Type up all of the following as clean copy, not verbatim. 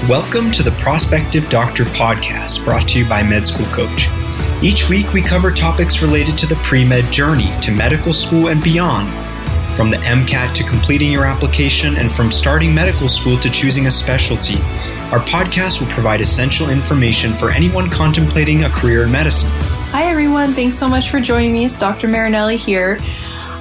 Welcome to the Prospective Doctor podcast, brought to you by Med School Coach. Each week we cover topics related to the pre-med journey to medical school and beyond, from the MCAT to completing your application and from starting medical school to choosing a specialty. Our podcast will provide essential information for anyone contemplating a career in medicine. Hi everyone, thanks so much for joining me. It's Dr. Marinelli here.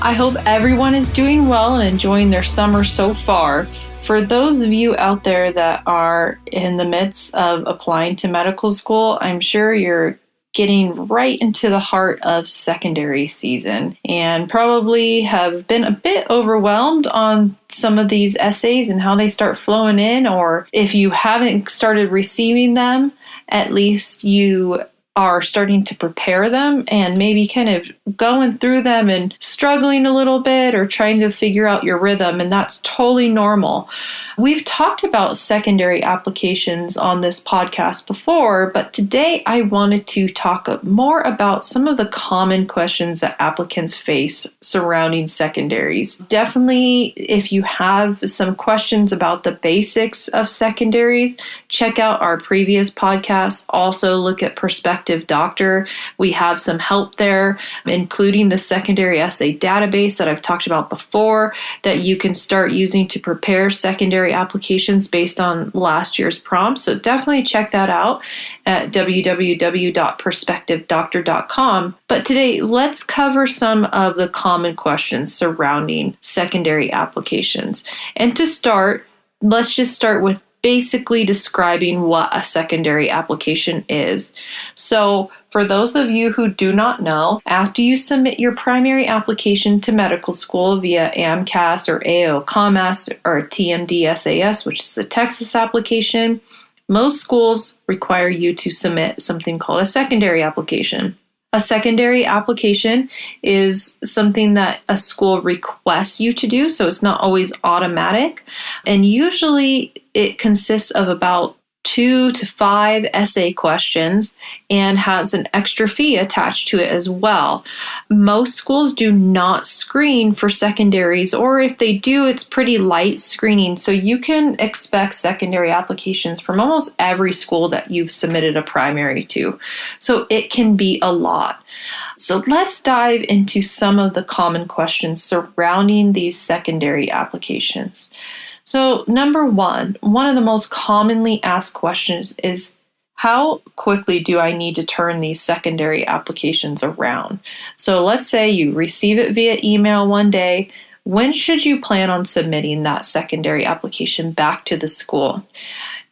I hope everyone is doing well and enjoying their summer so far. For those of you out there that are in the midst of applying to medical school, I'm sure you're getting right into the heart of secondary season and probably have been a bit overwhelmed on some of these essays and how they start flowing in, or if you haven't started receiving them, at least you are starting to prepare them and maybe kind of going through them and struggling a little bit or trying to figure out your rhythm, and that's totally normal. We've talked about secondary applications on this podcast before, but today I wanted to talk more about some of the common questions that applicants face surrounding secondaries. Definitely, if you have some questions about the basics of secondaries, check out our previous podcast. Also, look at Prospective Doctor. We have some help there, including the secondary essay database that I've talked about before, that you can start using to prepare secondary applications based on last year's prompts. So definitely check that out at www.prospectivedoctor.com. But today, let's cover some of the common questions surrounding secondary applications. And to start, let's just start with basically describing what a secondary application is. So for those of you who do not know, after you submit your primary application to medical school via AMCAS or AO-COMAS or TMD-SAS, which is the Texas application, most schools require you to submit something called a secondary application. A secondary application is something that a school requests you to do, so it's not always automatic. And usually it consists of about 2 to 5 essay questions and has an extra fee attached to it as well. Most schools do not screen for secondaries, or if they do, it's pretty light screening. So you can expect secondary applications from almost every school that you've submitted a primary to. So it can be a lot. So let's dive into some of the common questions surrounding these secondary applications. So number one of the most commonly asked questions is, how quickly do I need to turn these secondary applications around? So let's say you receive it via email one day. When should you plan on submitting that secondary application back to the school?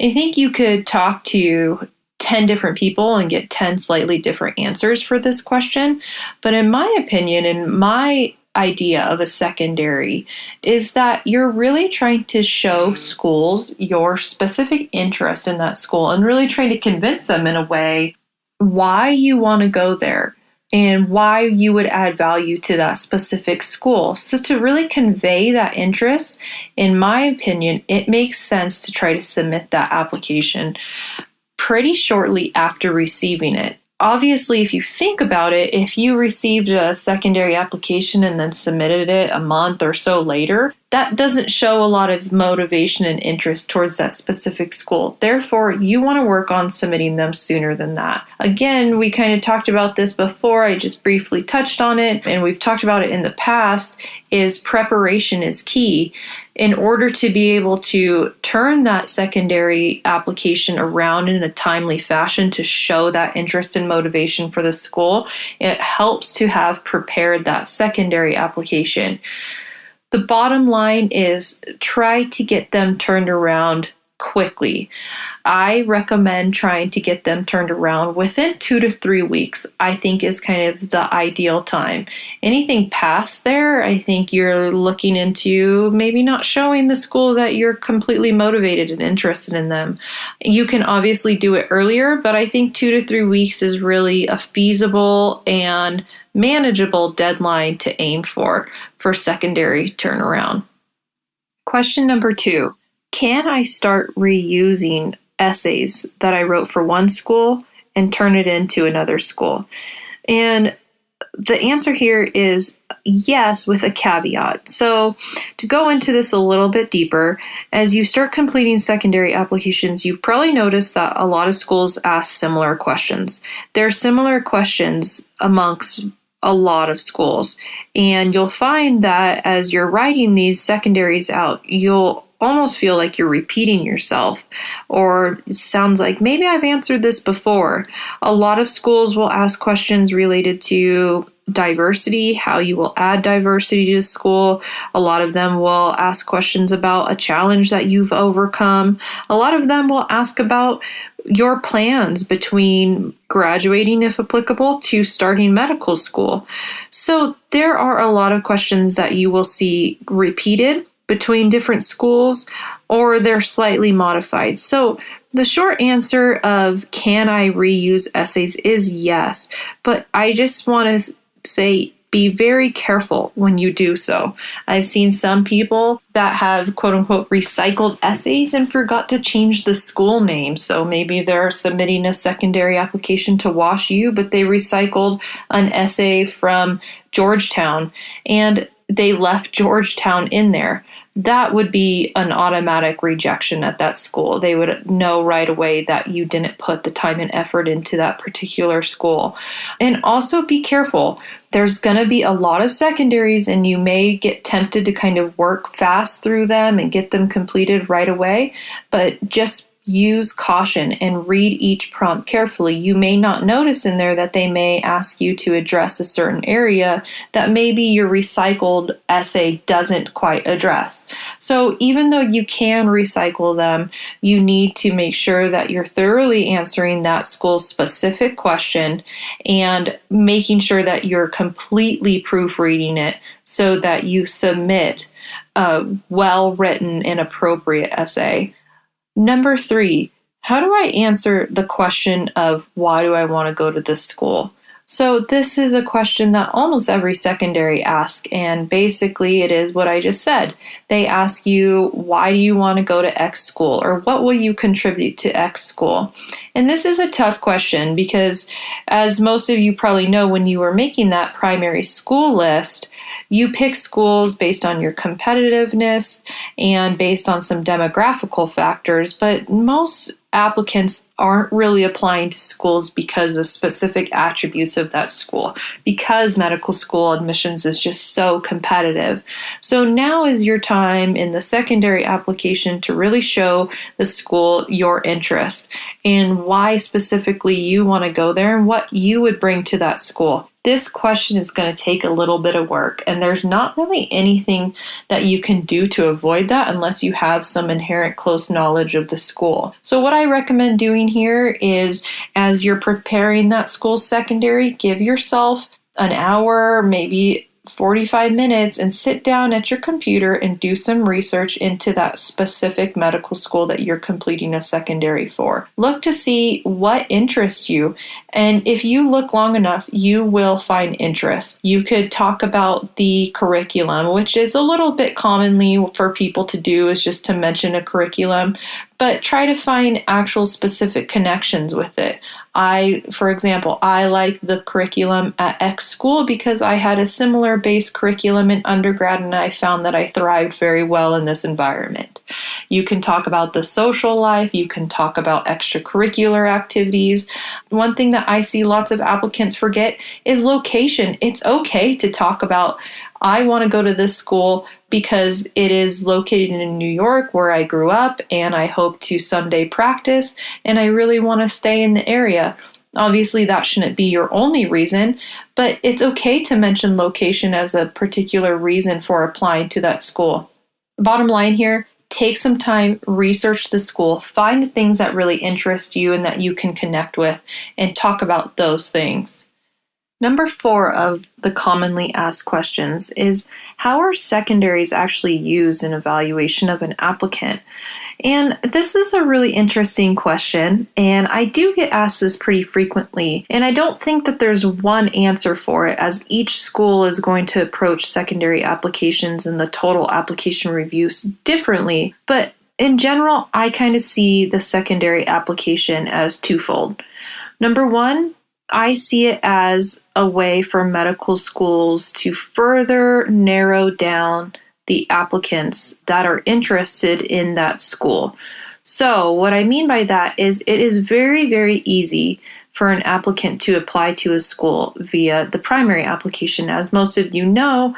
I think you could talk to 10 different people and get 10 slightly different answers for this question. But in my opinion, in my idea of a secondary, is that you're really trying to show schools your specific interest in that school and really trying to convince them in a way why you want to go there and why you would add value to that specific school. So to really convey that interest, in my opinion, it makes sense to try to submit that application pretty shortly after receiving it. Obviously, if you think about it, if you received a secondary application and then submitted it a month or so later, that doesn't show a lot of motivation and interest towards that specific school. Therefore, you want to work on submitting them sooner than that. Again, we kind of talked about this before. I just briefly touched on it, and we've talked about it in the past, is preparation is key. In order to be able to turn that secondary application around in a timely fashion to show that interest and motivation for the school, it helps to have prepared that secondary application. The bottom line is try to get them turned around quickly. I recommend trying to get them turned around within 2 to 3 weeks, I think is kind of the ideal time. Anything past there, I think you're looking into maybe not showing the school that you're completely motivated and interested in them. You can obviously do it earlier, but I think 2 to 3 weeks is really a feasible and manageable deadline to aim for secondary turnaround. Question number 2. Can I start reusing essays that I wrote for one school and turn it into another school? And the answer here is yes, with a caveat. So to go into this a little bit deeper, as you start completing secondary applications, you've probably noticed that a lot of schools ask similar questions. There are similar questions amongst a lot of schools, and you'll find that as you're writing these secondaries out, you'll almost feel like you're repeating yourself, or it sounds like maybe I've answered this before. A lot of schools will ask questions related to diversity, how you will add diversity to school. A lot of them will ask questions about a challenge that you've overcome. A lot of them will ask about your plans between graduating, if applicable, to starting medical school. So there are a lot of questions that you will see repeated between different schools, or they're slightly modified. So the short answer of can I reuse essays is yes, but I just want to say be very careful when you do so. I've seen some people that have quote unquote recycled essays and forgot to change the school name. So maybe they're submitting a secondary application to Wash U, but they recycled an essay from Georgetown and they left Georgetown in there. That would be an automatic rejection at that school. They would know right away that you didn't put the time and effort into that particular school. And also be careful. There's going to be a lot of secondaries, and you may get tempted to kind of work fast through them and get them completed right away, but just use caution and read each prompt carefully. You may not notice in there that they may ask you to address a certain area that maybe your recycled essay doesn't quite address. So even though you can recycle them, you need to make sure that you're thoroughly answering that school's specific question and making sure that you're completely proofreading it so that you submit a well-written and appropriate essay. Number 3, how do I answer the question of why do I want to go to this school? So this is a question that almost every secondary asks, and basically it is what I just said. They ask you, why do you want to go to X school, or what will you contribute to X school? And this is a tough question because, as most of you probably know, when you were making that primary school list, you pick schools based on your competitiveness and based on some demographical factors, but most applicants aren't really applying to schools because of specific attributes of that school, because medical school admissions is just so competitive. So now is your time in the secondary application to really show the school your interest and why specifically you want to go there and what you would bring to that school. This question is going to take a little bit of work, and there's not really anything that you can do to avoid that unless you have some inherent close knowledge of the school. So what I recommend doing here is, as you're preparing that school secondary, give yourself an hour, maybe 45 minutes, and sit down at your computer and do some research into that specific medical school that you're completing a secondary for. Look to see what interests you, and if you look long enough, you will find interest. You could talk about the curriculum, which is a little bit commonly for people to do, is just to mention a curriculum, but try to find actual specific connections with it. For example, I like the curriculum at X school because I had a similar base curriculum in undergrad and I found that I thrived very well in this environment. You can talk about the social life, you can talk about extracurricular activities. One thing that I see lots of applicants forget is location. It's okay to talk about, I want to go to this school because it is located in New York where I grew up and I hope to someday practice and I really want to stay in the area. Obviously, that shouldn't be your only reason, but it's okay to mention location as a particular reason for applying to that school. Bottom line here, take some time, research the school, find the things that really interest you and that you can connect with, and talk about those things. Number 4 of the commonly asked questions is, how are secondaries actually used in evaluation of an applicant? And this is a really interesting question, and I do get asked this pretty frequently, and I don't think that there's one answer for it, as each school is going to approach secondary applications and the total application reviews differently. But in general, I kind of see the secondary application as twofold. Number 1, I see it as a way for medical schools to further narrow down the applicants that are interested in that school. So what I mean by that is it is very, very easy for an applicant to apply to a school via the primary application. As most of you know,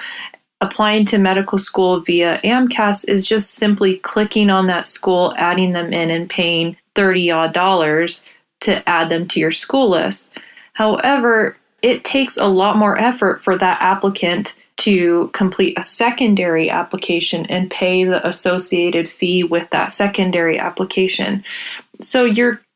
applying to medical school via AMCAS is just simply clicking on that school, adding them in, and paying $30 to add them to your school list. However, it takes a lot more effort for that applicant to complete a secondary application and pay the associated fee with that secondary application. So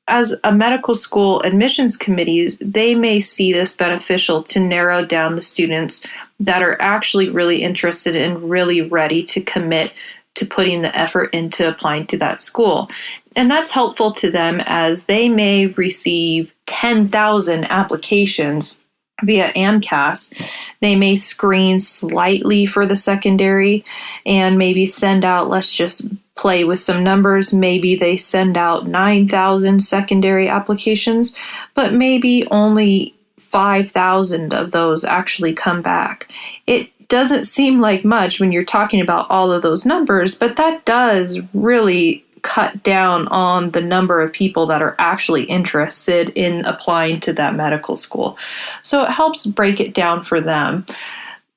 as a medical school admissions committees, they may see this beneficial to narrow down the students that are actually really interested and really ready to commit to putting the effort into applying to that school. And that's helpful to them as they may receive 10,000 applications via AMCAS. They may screen slightly for the secondary and maybe send out, let's just play with some numbers, maybe they send out 9,000 secondary applications, but maybe only 5,000 of those actually come back. It doesn't seem like much when you're talking about all of those numbers, but that does really cut down on the number of people that are actually interested in applying to that medical school. So it helps break it down for them.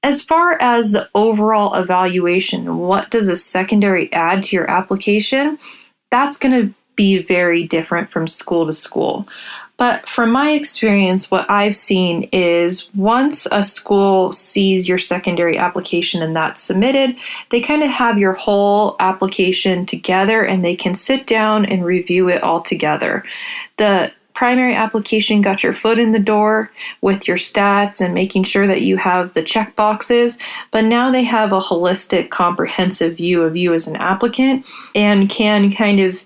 As far as the overall evaluation, what does a secondary add to your application? That's going to be very different from school to school. But from my experience, what I've seen is once a school sees your secondary application and that's submitted, they kind of have your whole application together and they can sit down and review it all together. The primary application got your foot in the door with your stats and making sure that you have the check boxes, but now they have a holistic, comprehensive view of you as an applicant and can kind of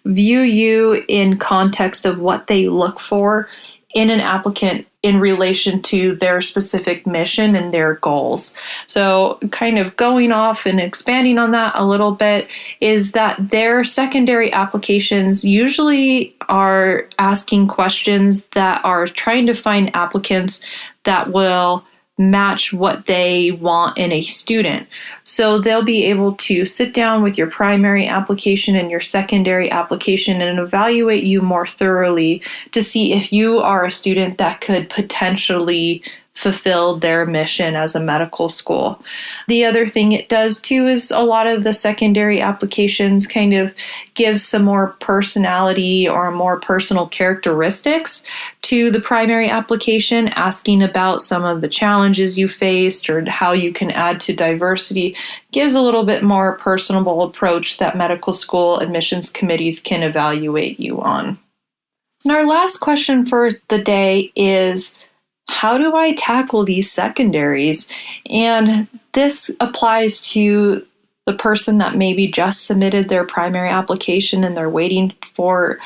view you in context of what they look for in an applicant in relation to their specific mission and their goals. So kind of going off and expanding on that a little bit is that their secondary applications usually are asking questions that are trying to find applicants that will match what they want in a student. So they'll be able to sit down with your primary application and your secondary application and evaluate you more thoroughly to see if you are a student that could potentially fulfill their mission as a medical school. The other thing it does too is a lot of the secondary applications kind of give some more personality or more personal characteristics to the primary application, asking about some of the challenges you faced or how you can add to diversity. Gives a little bit more personable approach that medical school admissions committees can evaluate you on. And our last question for the day is, how do I tackle these secondaries? And this applies to the person that maybe just submitted their primary application and they're waiting for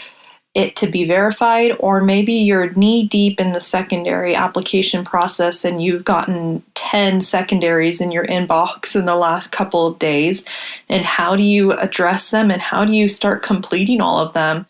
it to be verified, or maybe you're knee deep in the secondary application process and you've gotten 10 secondaries in your inbox in the last couple of days. And how do you address them and how do you start completing all of them?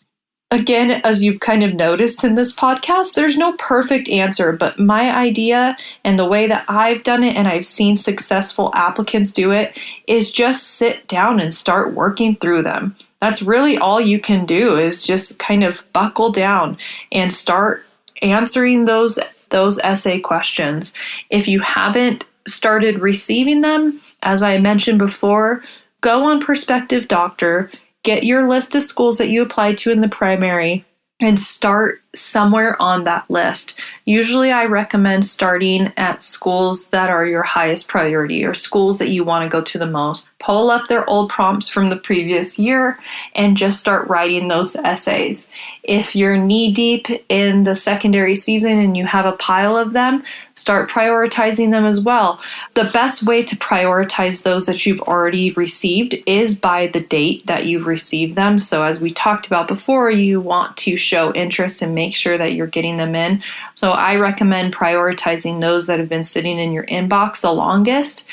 Again, as you've kind of noticed in this podcast, there's no perfect answer, but my idea and the way that I've done it and I've seen successful applicants do it is just sit down and start working through them. That's really all you can do is just kind of buckle down and start answering those essay questions. If you haven't started receiving them, as I mentioned before, go on Prospective Doctor. Get your list of schools that you applied to in the primary and start somewhere on that list. Usually I recommend starting at schools that are your highest priority or schools that you want to go to the most. Pull up their old prompts from the previous year and just start writing those essays. If you're knee deep in the secondary season and you have a pile of them, start prioritizing them as well. The best way to prioritize those that you've already received is by the date that you've received them. So as we talked about before, you want to show interest and make sure that you're getting them in. So I recommend prioritizing those that have been sitting in your inbox the longest.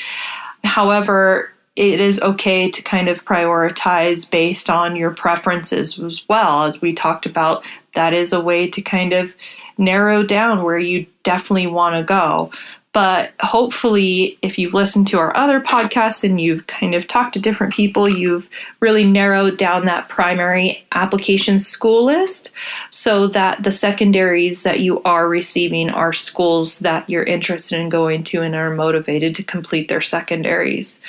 However, it is okay to kind of prioritize based on your preferences as well. As we talked about, that is a way to kind of narrow down where you definitely want to go. But hopefully, if you've listened to our other podcasts and you've kind of talked to different people, you've really narrowed down that primary application school list so that the secondaries that you are receiving are schools that you're interested in going to and are motivated to complete their secondaries.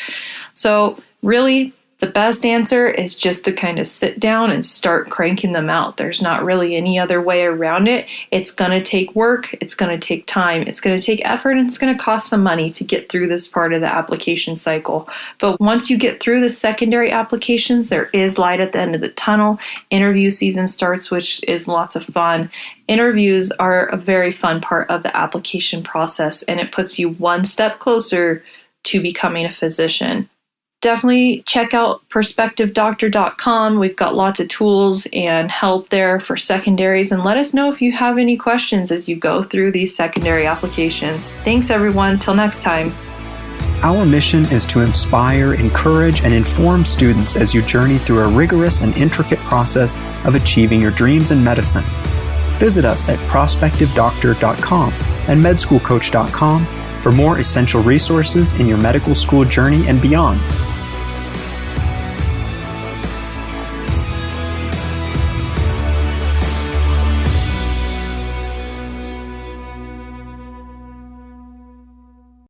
So really, the best answer is just to kind of sit down and start cranking them out. There's not really any other way around it. It's going to take work. It's going to take time. It's going to take effort, and it's going to cost some money to get through this part of the application cycle. But once you get through the secondary applications, there is light at the end of the tunnel. Interview season starts, which is lots of fun. Interviews are a very fun part of the application process, and it puts you one step closer to becoming a physician. Definitely check out perspectivedoctor.com. We've got lots of tools and help there for secondaries, and let us know if you have any questions as you go through these secondary applications. Thanks, everyone. Till next time. Our mission is to inspire, encourage, and inform students as you journey through a rigorous and intricate process of achieving your dreams in medicine. Visit us at prospectivedoctor.com and medschoolcoach.com for more essential resources in your medical school journey and beyond.